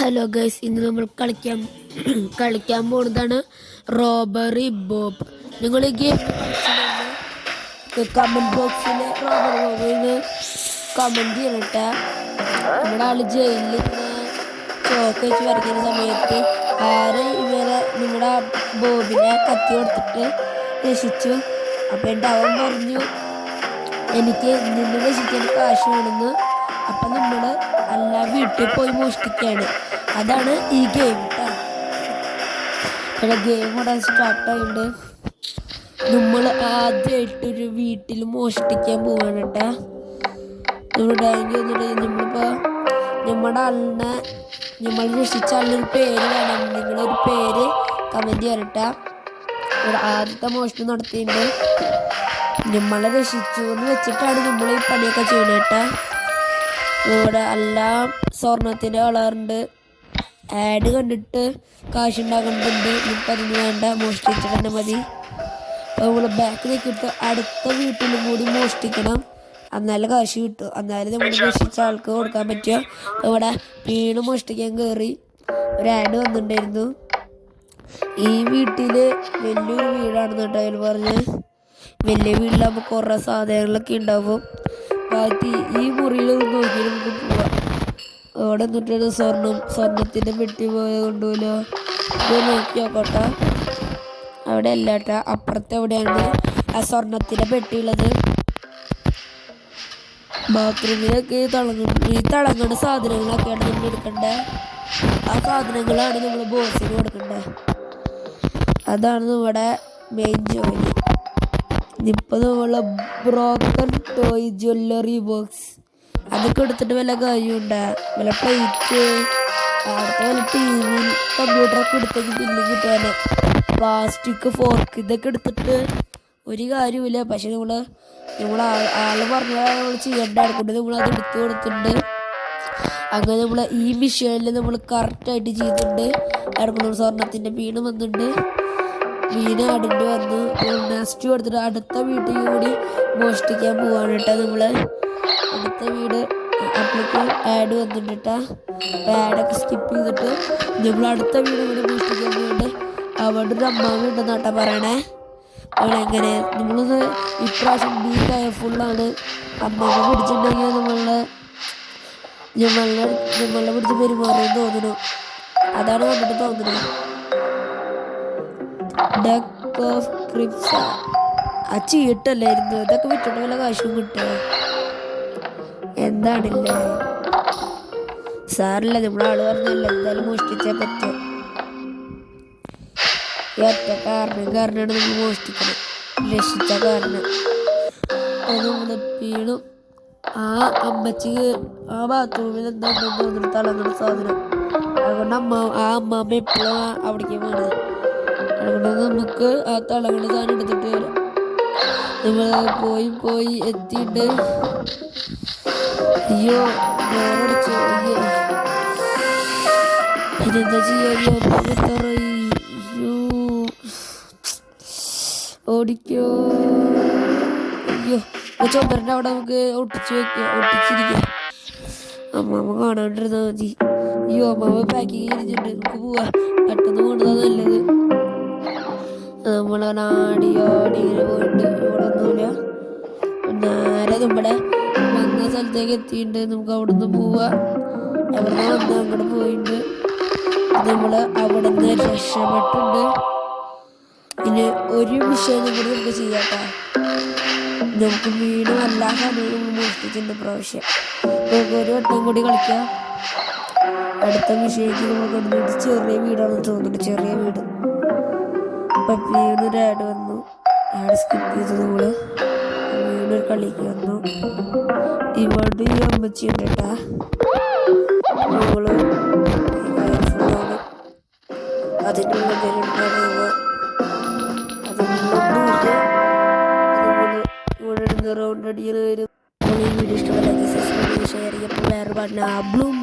Hello guys, ഇന്ന് നമ്മൾ കളിക്കാൻ പോകുന്നതാണ് റോബറി ബോബ്. നിങ്ങൾ ഈ ഗെയിം കമന്റ് ബോക്സിൽ റോബറി ബോബിന് കമന്റ് ചെയ്യണട്ടെ. നമ്മുടെ ആള് ജയിലിൽ ചോക്ക് വെച്ച് വരയ്ക്കുന്ന സമയത്ത് നിങ്ങളുടെ ബോബിനെ കത്തി കൊടുത്തിട്ട് രക്ഷിച്ചു. അപ്പം എൻ്റെ അവൻ പറഞ്ഞു എനിക്ക് നിന്ന് രക്ഷിക്കാൻ കാശ് വേണമെന്ന്. അപ്പം നമ്മൾ എല്ലാ വീട്ടിൽ പോയി മോഷ്ടിക്കുകയാണ്. അതാണ് ഈ ഗെയിം കേട്ടോ. ഇവിടെ ഗെയിം ഇവിടെ സ്റ്റാർട്ടായിട്ടുണ്ട്. നമ്മൾ ആദ്യമായിട്ടൊരു വീട്ടിൽ മോഷ്ടിക്കാൻ പോവാണ് കേട്ടോ. നമ്മളിപ്പോൾ നമ്മുടെ ആളിനെ നമ്മൾ രക്ഷിച്ച ആളിനൊരു പേര് വേണം. നിങ്ങളൊരു പേര് കമൻറ്റ് ചെയ്യണട്ടാ. ഇവിടെ ആദ്യത്തെ മോഷണം നടത്തിയിട്ടുണ്ട്. നമ്മളെ രക്ഷിച്ചു എന്ന് വെച്ചിട്ടാണ് നമ്മൾ ഈ പണിയൊക്കെ ചെയ്യണത് കേട്ടോ. ഇവിടെ എല്ലാം സ്വർണത്തിൻ്റെ കളറുണ്ട്. ആഡ് കണ്ടിട്ട് കാശുണ്ടാക്കേണ്ടതുണ്ട്. നമുക്കതിന് വേണ്ട, മോഷ്ടിച്ചിട്ട് തന്നെ മതി. അപ്പോൾ നമ്മൾ ബാക്കിൽ നിൽക്കിട്ട് അടുത്ത വീട്ടിലും കൂടി മോഷ്ടിക്കണം. എന്നാലും കാശ് കിട്ടും. എന്നാലും നമ്മൾ രക്ഷിച്ച ആൾക്ക് കൊടുക്കാൻ പറ്റുക. ഇവിടെ വീണ് മോഷ്ടിക്കാൻ കയറി ഒരു ആഡ് വന്നിട്ടുണ്ടായിരുന്നു. ഈ വീട്ടിൽ വലിയൊരു വീടാണെന്ന് കേട്ടോ അതിൽ പറഞ്ഞ്. വലിയ വീട്ടിലാകുമ്പോൾ കുറേ സാധനങ്ങളൊക്കെ ഉണ്ടാവും. ബാക്കി ഈ മുറിയിൽ നോക്കി നമുക്ക് പോവാം. അവിടെ നിന്നിട്ടാണ് സ്വർണത്തിൻ്റെ പെട്ടി പോയ കൊണ്ടുപോലോ. ഇത് നോക്കി നോക്കട്ടെ. അവിടെ അല്ല കേട്ടോ, അപ്പുറത്തെ എവിടെയാണ് ആ സ്വർണത്തിൻ്റെ പെട്ടിയുള്ളത്. ബാത്റൂമിലൊക്കെ ഈ തിളങ്ങുന്ന സാധനങ്ങളൊക്കെയാണ് നമ്മൾ എടുക്കേണ്ടത്. ആ സാധനങ്ങളാണ് നമ്മൾ ബോസിന് കൊടുക്കേണ്ടത്. അതാണ് നമ്മുടെ മെയിൻ ജോലി. ഇപ്പം നമ്മളെ ബ്രോക്കൺ ടോയ് ജ്വല്ലറി ബോക്സ് അതൊക്കെ എടുത്തിട്ട് വല്ല കാര്യമുണ്ട്. വല്ല പ്ലേറ്റ്, അവിടുത്തെ വല്ല ടി വി കമ്പ്യൂട്ടറൊക്കെ എടുത്തേക്ക് പിന്നെ കിട്ടാന്. പ്ലാസ്റ്റിക് ഫോർക്ക് ഇതൊക്കെ എടുത്തിട്ട് ഒരു കാര്യമില്ല. പക്ഷെ ആള് പറഞ്ഞാൽ നമ്മൾ ചെയ്യേണ്ട ആൾക്കൊണ്ട് നമ്മളത് എടുത്തു കൊടുത്തിട്ടുണ്ട്. അങ്ങനെ നമ്മൾ ഈ മിഷനിൽ നമ്മൾ കറക്റ്റായിട്ട് ചെയ്തിട്ടുണ്ട്. അവിടെ സ്വർണത്തിൻ്റെ വീണ് വന്നിട്ടുണ്ട്. വീണ് ആടിൻ്റെ വന്നു. നെക്സ്റ്റ് കൊടുത്തിട്ട് അടുത്ത വീട്ടിൽ കൂടി മോഷ്ടിക്കാൻ പോവാണ് കേട്ടോ. നമ്മൾ അടുത്ത വീട് അപ്പോഴേക്കും ആഡ് വന്നിട്ടുണ്ട് കേട്ടോ. അപ്പോൾ ആഡൊക്കെ സ്കിപ്പ് ചെയ്തിട്ട് നമ്മൾ അടുത്ത വീട് കൂടി മോഷ്ടിക്കാൻ പോകുന്നുണ്ട്. അവിടെ ഒരു അമ്മാവ ഉണ്ടെന്ന് കേട്ടോ പറയണേ. അവളെങ്ങനെ നമ്മളത് ഇപ്രാവശ്യം ബി കെയർഫുള്ളാണ്. അമ്മാവ പിടിച്ചിട്ടുണ്ടെങ്കിൽ നമ്മളെ പിടിച്ച് പെരുമാറുമെന്ന് തോന്നുന്നു. അതാണ് കണ്ടിട്ട് തോന്നുന്നത്. ഡക്ക് ഓഫ് ക്രിപ്സ് ആ ചീട്ടല്ലായിരുന്നു. ഇതൊക്കെ വിട്ടിട്ട് വല്ല കാശും കിട്ടുക എന്താണില്ലേ. സാറില്ല, നമ്മളാള് പറഞ്ഞല്ല എന്തായാലും മോഷ്ടിച്ചാൽ പറ്റും. ഈ ഒറ്റ കാരണമാണ് നമ്മൾ മോഷ്ടിക്കണം. രക്ഷിച്ച കാരണം അത് നമ്മൾ വീണു. ആ അമ്മച്ചിക്ക് ആ ബാത്റൂമിൽ എന്താ തോന്നുന്നു തിളങ്ങുന്ന സാധനം. അതുകൊണ്ട് അമ്മാമ്മ എപ്പോഴും അവിടേക്ക് വേണത്. അതുകൊണ്ട് നമുക്ക് ആ തിളങ്ങുന്ന സാധനം എടുത്തിട്ട് വരാം. നമ്മൾ പോയി എത്തിയിട്ട് അയ്യോ ബോറടിച്ചു. അയ്യോ ഇതെന്താ ചെയ്യാ. അയ്യോ ഓടിക്കോ. അയ്യോ ചുമരിൻ്റെ അവിടെ നമുക്ക് ഒട്ടിച്ചിരിക്കാം. അമ്മാമ്മ കാണാണ്ടിരുന്നാൽ മതി. അയ്യോ അമ്മാമ്മ പാക്കിങ് കഴിഞ്ഞിട്ടുണ്ട്. നമുക്ക് പോവാ. പെട്ടെന്ന് കൊണ്ടുപോകാൻ നല്ലത്. നമ്മൾ ആടി പോയിട്ട് ഇവിടെ ഒന്നുമില്ല. നേരെ നമ്മുടെ വന്ന സ്ഥലത്തേക്ക് എത്തിയിട്ടുണ്ട്. നമുക്ക് അവിടെ നിന്ന് പോവാ. എവിടെ നിന്ന് വന്ന് അങ്ങോട്ട് പോയിട്ടുണ്ട്. നമ്മൾ അവിടെ നിന്ന് രക്ഷപ്പെട്ടുണ്ട്. പിന്നെ ഒരു വിഷയം കൂടി നമുക്ക് ചെയ്യാട്ടോ. നമുക്ക് വീടും എല്ലാ സാധനവും മോഷ്ടിച്ചിട്ടുണ്ട് പ്രാവശ്യം. നമുക്ക് ഒരു വട്ടം കൂടി കളിക്കാം. അടുത്ത വിഷയത്തിൽ നമ്മൾ കണ്ടിട്ട് ചെറിയ വീടാണെന്ന് തോന്നുന്നുണ്ട്. ചെറിയ വീട്. അപ്പം വീണൊരു ആഡ് വന്നു. ആഡ് സ്കിപ്പ് ചെയ്ത് നമ്മൾ വീണൊരു കളിക്ക് വന്നു. ഇവിടെ ഈ അമ്മച്ചി ഉണ്ട് കേട്ടാ. നമ്മള് അതിനുള്ള റൗണ്ട് അടിയിൽ വരും. ഈ വീഡിയോ ഇഷ്ടപ്പെട്ട ഷെയർ ചെയ്യപ്പോൾ വേറെ പറഞ്ഞ ബ്ലൂം.